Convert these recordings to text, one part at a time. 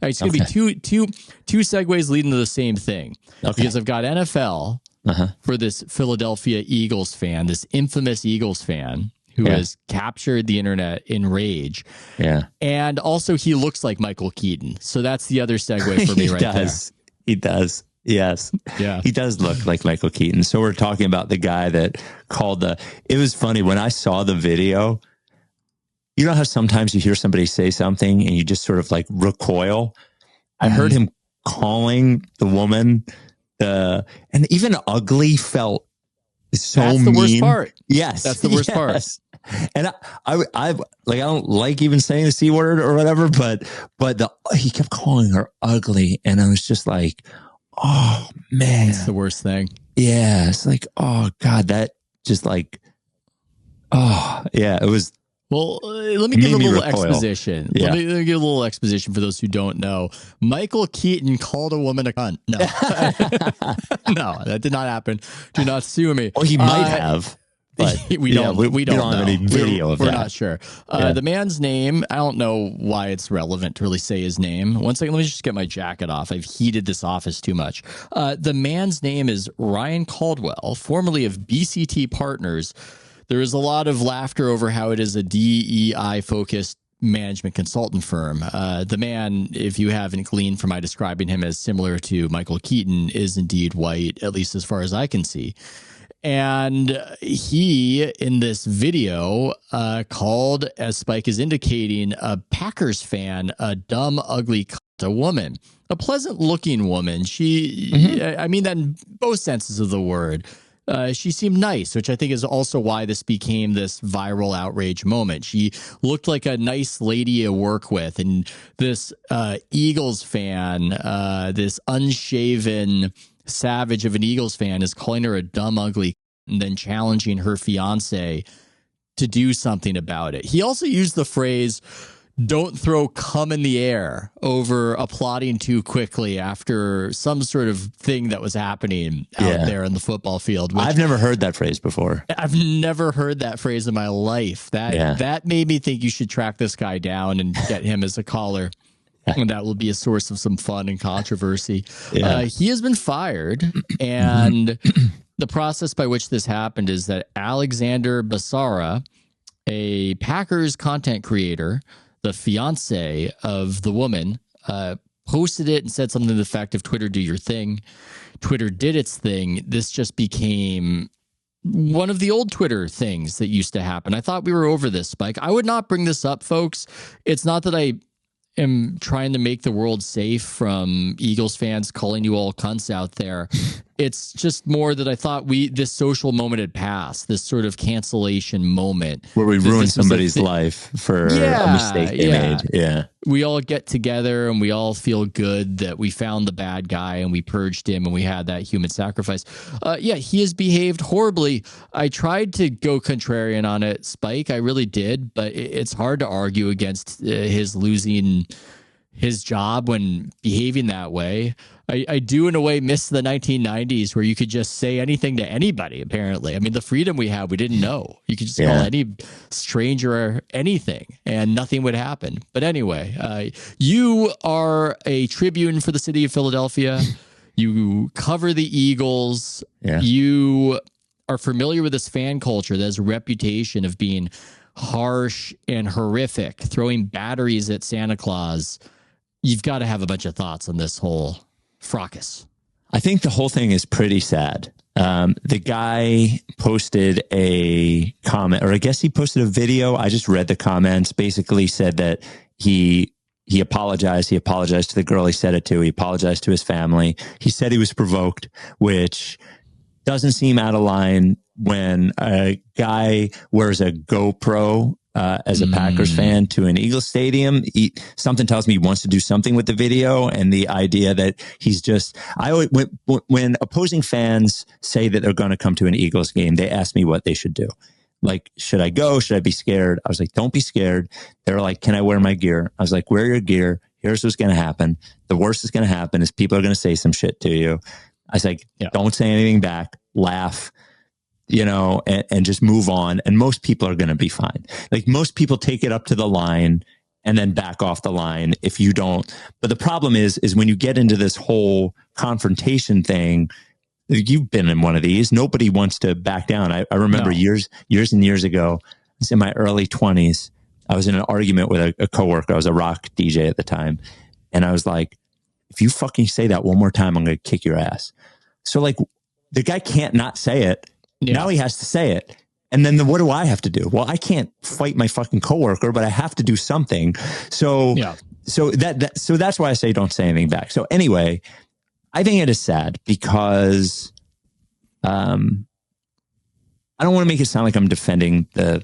It's going to be two segues leading to the same thing. Okay. Because I've got NFL for this Philadelphia Eagles fan, this infamous Eagles fan who has captured the internet in rage. Yeah. And also he looks like Michael Keaton. So that's the other segue for me there. He does. Yes. Yeah. He does look like Michael Keaton. So we're talking about the guy that called it was funny when I saw the video. You know how sometimes you hear somebody say something and you just sort of like recoil? I heard him calling the woman and even ugly felt so mean. That's the worst part. Yes. That's the worst part. And I don't like even saying the C word or whatever, but he kept calling her ugly. And I was just like, oh man. It's the worst thing. Yeah. It's like, oh God, that just like, oh yeah, it was. Well, let me give a little exposition. Yeah. Let me give a little exposition for those who don't know. Michael Keaton called a woman a cunt. No, no, that did not happen. Do not sue me. Or he might have. But we don't have any video of that. We're not sure. The man's name, I don't know why it's relevant to really say his name. One second, let me just get my jacket off. I've heated this office too much. The man's name is Ryan Caldwell, formerly of BCT Partners. There is a lot of laughter over how it is a DEI-focused management consultant firm. The man, if you haven't gleaned from my describing him as similar to Michael Keaton, is indeed white, at least as far as I can see. And he, in this video, called, as Spike is indicating, a Packers fan a dumb, ugly a woman, a pleasant-looking woman. She, I mean that in both senses of the word. She seemed nice, which I think is also why this became this viral outrage moment. She looked like a nice lady to work with, and this Eagles fan, this unshaven savage of an Eagles fan, is calling her a dumb, ugly, and then challenging her fiance to do something about it. He also used the phrase, "Don't throw cum in the air," over applauding too quickly after some sort of thing that was happening out there in the football field. I've never heard that phrase before. I've never heard that phrase in my life. That made me think you should track this guy down and get him as a caller. And that will be a source of some fun and controversy. He has been fired, and the process by which this happened is that Alexander Basara, a Packers content creator, the fiance of the woman, posted it and said something to the effect of, "Twitter, do your thing." Twitter did its thing. This just became one of the old Twitter things that used to happen. I thought we were over this, Spike. I would not bring this up, folks. It's not that I am trying to make the world safe from Eagles fans calling you all cunts out there. It's just more that I thought this social moment had passed, this sort of cancellation moment. Where we ruined somebody's life for a mistake they made. Yeah. We all get together and we all feel good that we found the bad guy and we purged him and we had that human sacrifice. He has behaved horribly. I tried to go contrarian on it, Spike. I really did, but it's hard to argue against his losing his job when behaving that way. I do, in a way, miss the 1990s where you could just say anything to anybody, apparently. I mean, the freedom we have, we didn't know. You could just call any stranger anything and nothing would happen. But anyway, you are a tribune for the city of Philadelphia. You cover the Eagles. Yeah. You are familiar with this fan culture that has a reputation of being harsh and horrific, throwing batteries at Santa Claus. You've got to have a bunch of thoughts on this whole fracas. I think the whole thing is pretty sad. The guy posted a comment, or I guess he posted a video. I just read the comments, basically said that he apologized. He apologized to the girl he said it to. He apologized to his family. He said he was provoked, which doesn't seem out of line when a guy wears a GoPro as a Packers fan to an Eagles stadium. Something tells me he wants to do something with the video, and the idea that he's just, when opposing fans say that they're going to come to an Eagles game, they ask me what they should do. Like, should I go? Should I be scared? I was like, don't be scared. They're like, can I wear my gear? I was like, wear your gear. Here's what's going to happen. The worst that's going to happen is people are going to say some shit to you. I was like, don't say anything back, laugh, and just move on. And most people are going to be fine. Like, most people take it up to the line and then back off the line if you don't. But the problem is when you get into this whole confrontation thing, you've been in one of these. Nobody wants to back down. I remember years and years ago, I was in my early 20s. I was in an argument with a coworker. I was a rock DJ at the time. And I was like, if you fucking say that one more time, I'm going to kick your ass. So like the guy can't not say it. Yeah. Now he has to say it. And then what do I have to do? Well, I can't fight my fucking coworker, but I have to do something. So, so that's why I say don't say anything back. So anyway, I think it is sad because I don't want to make it sound like I'm defending the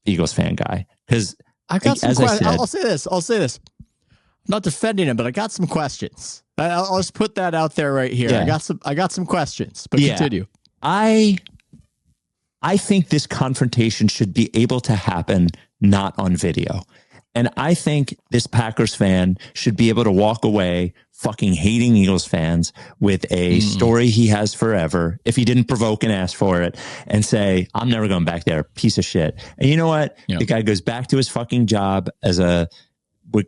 Eagles fan guy, because I've got some questions. I'll say this. I'm not defending him, but I got some questions. I'll just put that out there right here. Yeah. I got some questions, but continue. I think this confrontation should be able to happen not on video. And I think this Packers fan should be able to walk away fucking hating Eagles fans with a story he has forever, if he didn't provoke and ask for it, and say, I'm never going back there, piece of shit. And you know what? Yep. The guy goes back to his fucking job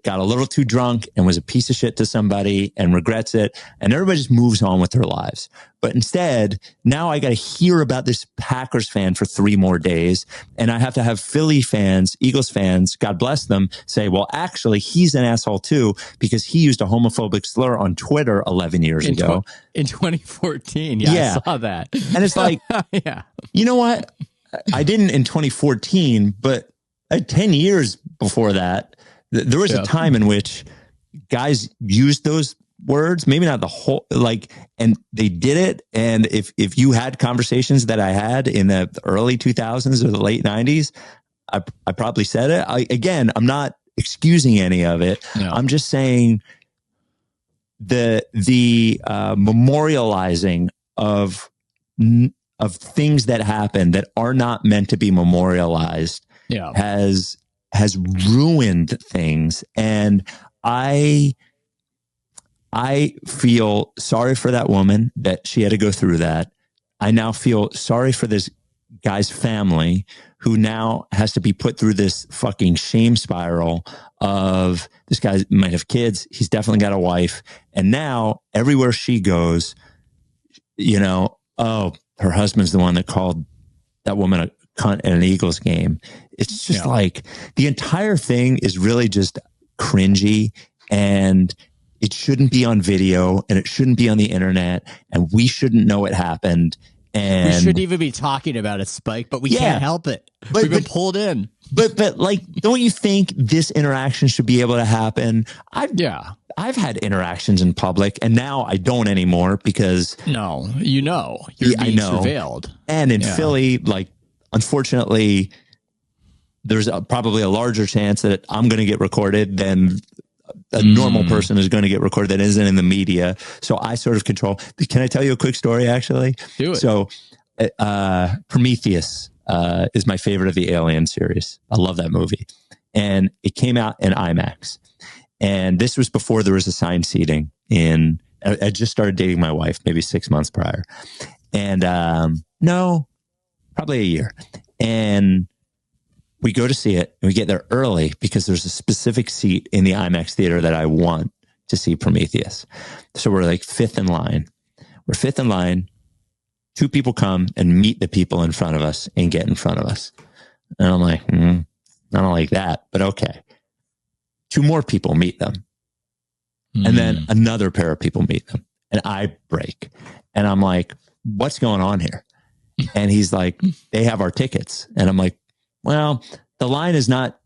got a little too drunk and was a piece of shit to somebody and regrets it. And everybody just moves on with their lives. But instead, now I got to hear about this Packers fan for 3 more days. And I have to have Philly fans, Eagles fans, God bless them, say, well, actually, he's an asshole too, because he used a homophobic slur on Twitter 11 years ago. In 2014. Yeah, I saw that. And it's like, you know what? I didn't in 2014, but 10 years before that, there was a time in which guys used those words, maybe not the whole, and they did it. And if you had conversations that I had in the early 2000s or the late 90s, I probably said it. I'm not excusing any of it. No. I'm just saying the memorializing of things that happen that are not meant to be memorialized has ruined things. And I feel sorry for that woman that she had to go through that. I now feel sorry for this guy's family who now has to be put through this fucking shame spiral of this guy might have kids. He's definitely got a wife. And now everywhere she goes, her husband's the one that called that woman a cunt at an Eagles game. It's just like the entire thing is really just cringy, and it shouldn't be on video, and it shouldn't be on the internet, and we shouldn't know it happened. And we shouldn't even be talking about it, Spike, but we can't help it. We've been pulled in. But don't you think this interaction should be able to happen? I've had interactions in public, and now I don't anymore because you're being surveilled. And in Philly, unfortunately, there's probably a larger chance that I'm going to get recorded than a normal person is going to get recorded that isn't in the media. So I sort of control. Can I tell you a quick story, actually? Do it. So Prometheus is my favorite of the Alien series. I love that movie. And it came out in IMAX. And this was before there was assigned seating. I just started dating my wife, maybe 6 months prior. And probably a year. And we go to see it, and we get there early because there's a specific seat in the IMAX theater that I want to see Prometheus. So we're like 5th in line. We're 5th in line. 2 people come and meet the people in front of us and get in front of us. And I'm like, I don't like that, but okay. 2 more people meet them. And then another pair of people meet them. And I break. And I'm like, what's going on here? And he's like, they have our tickets. And I'm like, well, the line is not,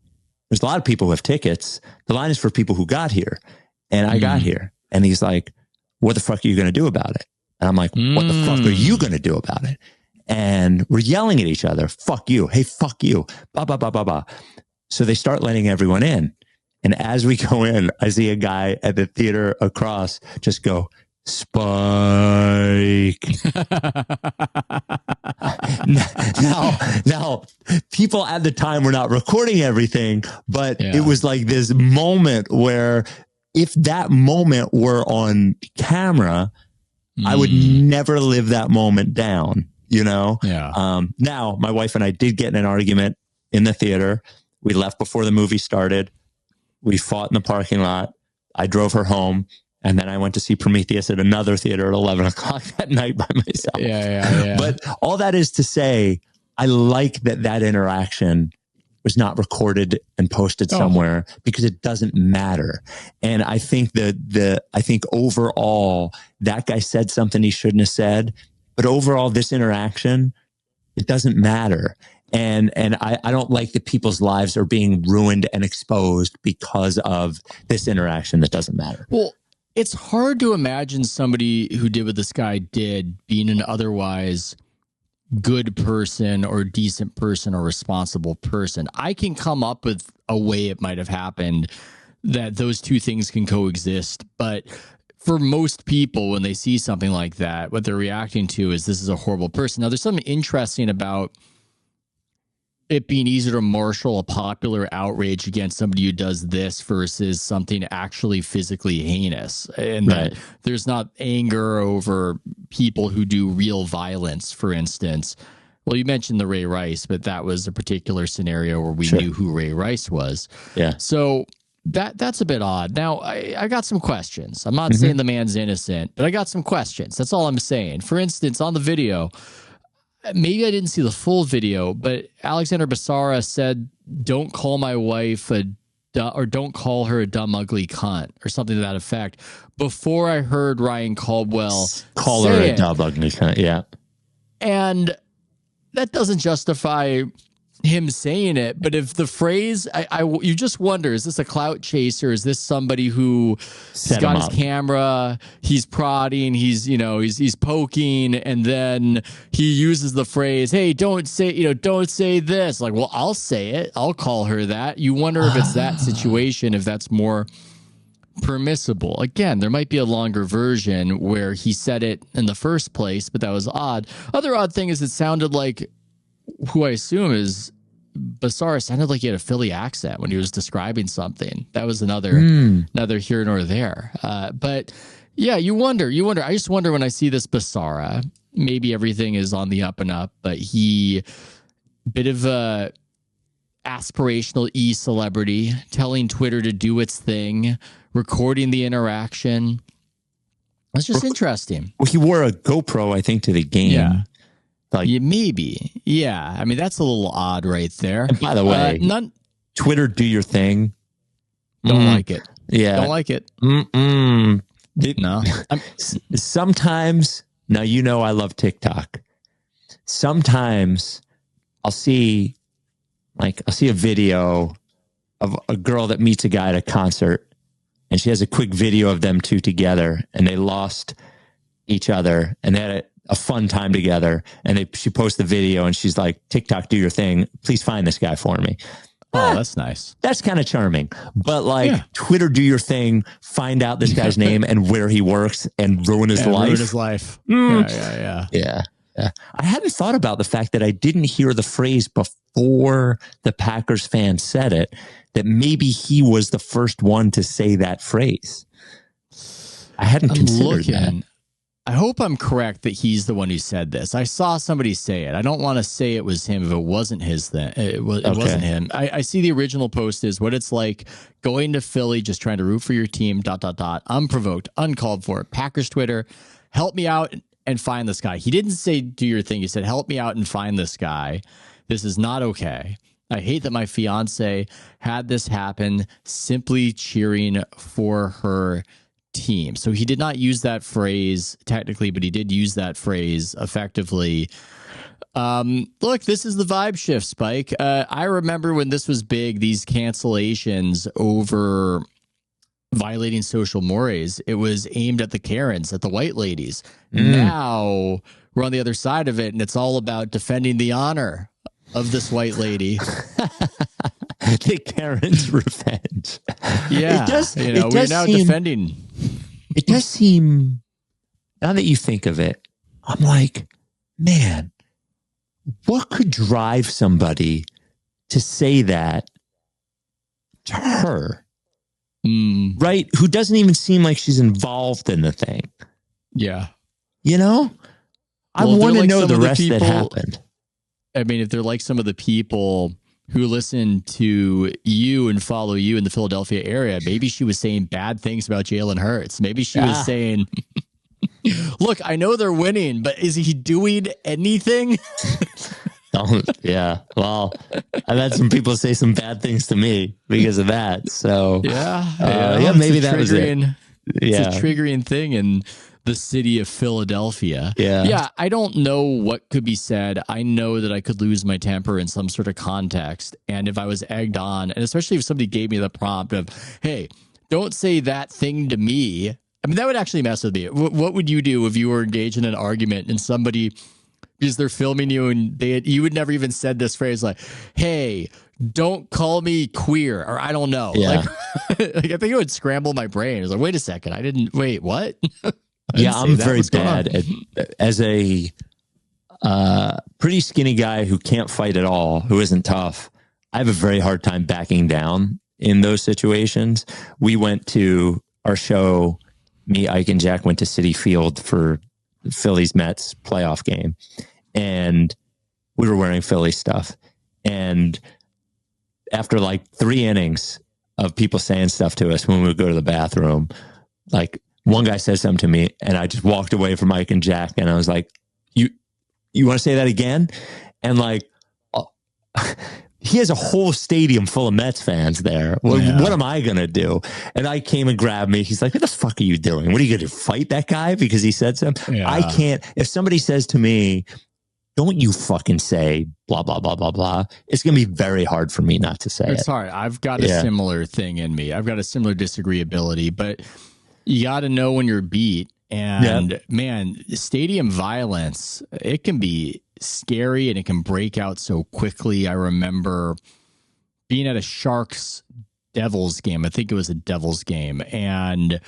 there's a lot of people who have tickets. The line is for people who got here. And I got here. And he's like, what the fuck are you going to do about it? And I'm like, what the fuck are you going to do about it? And we're yelling at each other. Fuck you. Hey, fuck you. Bah, bah, bah, bah, bah. So they start letting everyone in. And as we go in, I see a guy at the theater across just go, Spike. now, people at the time were not recording everything, but it was like this moment where if that moment were on camera, I would never live that moment down, Yeah. Now, my wife and I did get in an argument in the theater. We left before the movie started. We fought in the parking lot. I drove her home. And then I went to see Prometheus at another theater at 11 o'clock that night by myself. Yeah. But all that is to say, I like that interaction was not recorded and posted somewhere because it doesn't matter. And I think I think overall that guy said something he shouldn't have said, but overall this interaction, it doesn't matter. And I don't like that people's lives are being ruined and exposed because of this interaction that doesn't matter. Well, it's hard to imagine somebody who did what this guy did being an otherwise good person or decent person or responsible person. I can come up with a way it might have happened that those two things can coexist. But for most people, when they see something like that, what they're reacting to is this is a horrible person. Now, there's something interesting about it being easier to marshal a popular outrage against somebody who does this versus something actually physically heinous. And that there's not anger over people who do real violence, for instance. Well, you mentioned the Ray Rice, but that was a particular scenario where we knew who Ray Rice was. Yeah. So that's a bit odd. Now, I got some questions. I'm not saying the man's innocent, but I got some questions. That's all I'm saying. For instance, on the video, maybe I didn't see the full video, but Alexander Basara said, "Don't call my wife or don't call her a dumb, ugly cunt," or something to that effect. Before I heard Ryan Caldwell call her a dumb, ugly cunt, yeah, and that doesn't justify him saying it. But if the phrase, you just wonder, is this a clout chaser? Is this somebody who has got his camera, he's prodding, he's poking, and then he uses the phrase, "Hey, don't say this." Like, well, I'll say it. I'll call her that. You wonder if it's that situation, if that's more permissible. Again, there might be a longer version where he said it in the first place, but that was odd. Other odd thing is it sounded like, who I assume is Basara, sounded like he had a Philly accent when he was describing something. That was another here nor there. But yeah, you wonder. I just wonder when I see this Basara, maybe everything is on the up and up, but bit of a aspirational celebrity, telling Twitter to do its thing, recording the interaction. That's just interesting. Well, he wore a GoPro, I think, to the game. Yeah. Maybe. Yeah. I mean, that's a little odd right there. And by the way, Twitter, do your thing. Don't like it. Yeah. Don't like it. No. Sometimes, now I love TikTok. Sometimes I'll see a video of a girl that meets a guy at a concert, and she has a quick video of them two together, and they lost each other, and they had a fun time together, and she posts the video, and she's like, "TikTok, do your thing. Please find this guy for me." Oh, that's nice. That's kind of charming. But Twitter, do your thing. Find out this guy's name and where he works, and ruin his life. Ruin his life. Yeah. I hadn't thought about the fact that I didn't hear the phrase before the Packers fan said it, that maybe he was the first one to say that phrase. I hadn't considered that. I hope I'm correct that he's the one who said this. I saw somebody say it. I don't want to say it was him if it wasn't his. It wasn't him. I see the original post is what it's like going to Philly, just trying to root for your team, ... unprovoked, uncalled for. Packers Twitter, help me out and find this guy. He didn't say do your thing. He said, help me out and find this guy. This is not okay. I hate that my fiance had this happen, simply cheering for her team. So he did not use that phrase technically, but he did use that phrase effectively. Look, this is the vibe shift, Spike. I remember when this was big, these cancellations over violating social mores, it was aimed at the Karens, at the white ladies. Now we're on the other side of it, and it's all about defending the honor of this white lady. The Karen's revenge. Yeah. We're now defending. It does seem, now that you think of it, I'm like, man, what could drive somebody to say that to her? Right? Who doesn't even seem like she's involved in the thing. Yeah. I want to know the rest that happened. I mean, if they're like some of the people who listened to you and follow you in the Philadelphia area, maybe she was saying bad things about Jalen Hurts. Maybe she was saying, look, I know they're winning, but is he doing anything? Yeah. Well, I've had some people say some bad things to me because of that. So maybe that was it. It's a triggering thing in the city of Philadelphia. Yeah. I don't know what could be said. I know that I could lose my temper in some sort of context. And if I was egged on, and especially if somebody gave me the prompt of, hey, don't say that thing to me. I mean, that would actually mess with me. What would you do if you were engaged in an argument and somebody, because they're filming you and you would never even said this phrase like, hey, don't call me queer, or I don't know. Yeah. Like I think it would scramble my brain. It's like, wait a second. Wait, what? I'm very bad as a pretty skinny guy who can't fight at all, who isn't tough. I have a very hard time backing down in those situations. We went to our show, me, Ike, and Jack went to Citi Field for the Phillies Mets playoff game, and we were wearing Philly stuff. And after like 3 innings of people saying stuff to us when we would go to the bathroom, like one guy said something to me and I just walked away from Mike and Jack and I was like, you want to say that again? And like, he has a whole stadium full of Mets fans there. What am I going to do? And I came and grabbed me. He's like, what the fuck are you doing? What are you going to fight that guy because he said something? Yeah. I can't. If somebody says to me, don't you fucking say blah, blah, blah, blah, blah, it's going to be very hard for me not to say it. It's hard. I've got a similar thing in me. I've got a similar disagreeability, but you got to know when you're beat. And man, stadium violence, it can be scary and it can break out so quickly. I remember being at a Sharks Devils game. I think it was a Devils game, and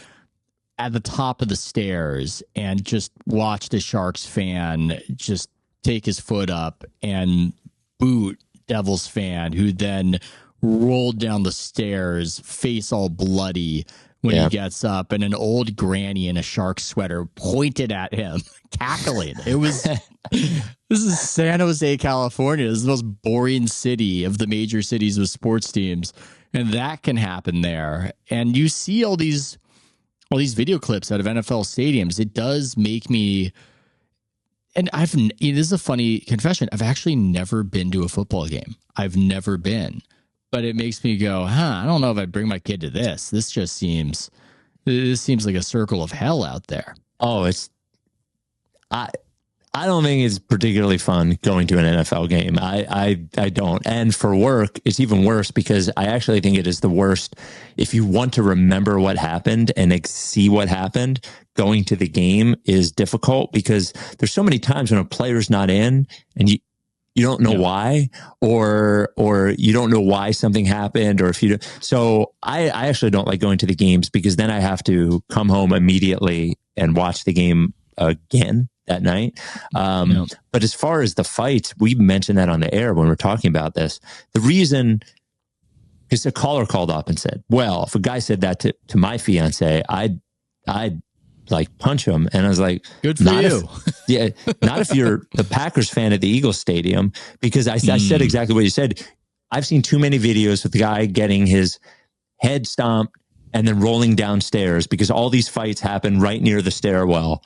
at the top of the stairs, and just watched a Sharks fan just take his foot up and boot Devils fan, who then rolled down the stairs, face all bloody when he gets up, and an old granny in a shark sweater pointed at him, cackling. It was, this is San Jose, California. This is the most boring city of the major cities with sports teams. And that can happen there. And you see all these video clips out of NFL stadiums. It does make me, and this is a funny confession. I've actually never been to a football game. I've never been. But it makes me go, I don't know if I'd bring my kid to this. This seems like a circle of hell out there. Oh, I don't think it's particularly fun going to an NFL game. I don't. And for work, it's even worse because I actually think it is the worst. If you want to remember what happened and see what happened, going to the game is difficult because there's so many times when a player's not in and you don't know why, or you don't know why something happened, or if you. So I actually don't like going to the games because then I have to come home immediately and watch the game again that night. But as far as the fights, we mentioned that on the air when we're talking about this. The reason, because a caller called up and said, "Well, if a guy said that to my fiance, I'd like punch him." And I was like, good for you. Not if you're the Packers fan at the Eagles Stadium, because I said exactly what you said. I've seen too many videos with the guy getting his head stomped and then rolling downstairs because all these fights happen right near the stairwell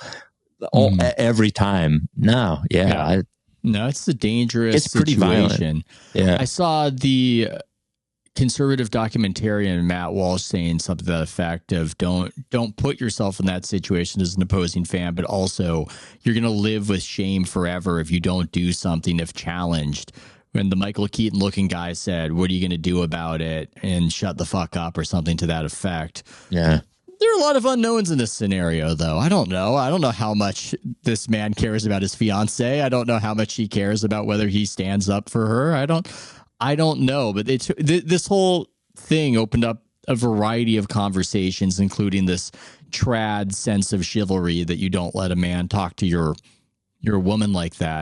every time. No, it's a dangerous situation. Pretty violent. Yeah. I saw the conservative documentarian Matt Walsh saying something to that effect of don't put yourself in that situation as an opposing fan, but also you're going to live with shame forever if you don't do something if challenged. When the Michael Keaton looking guy said, what are you going to do about it? And shut the fuck up or something to that effect. Yeah. There are a lot of unknowns in this scenario, though. I don't know. I don't know how much this man cares about his fiance. I don't know how much he cares about whether he stands up for her. I don't know, but this whole thing opened up a variety of conversations, including this trad sense of chivalry that you don't let a man talk to your woman like that.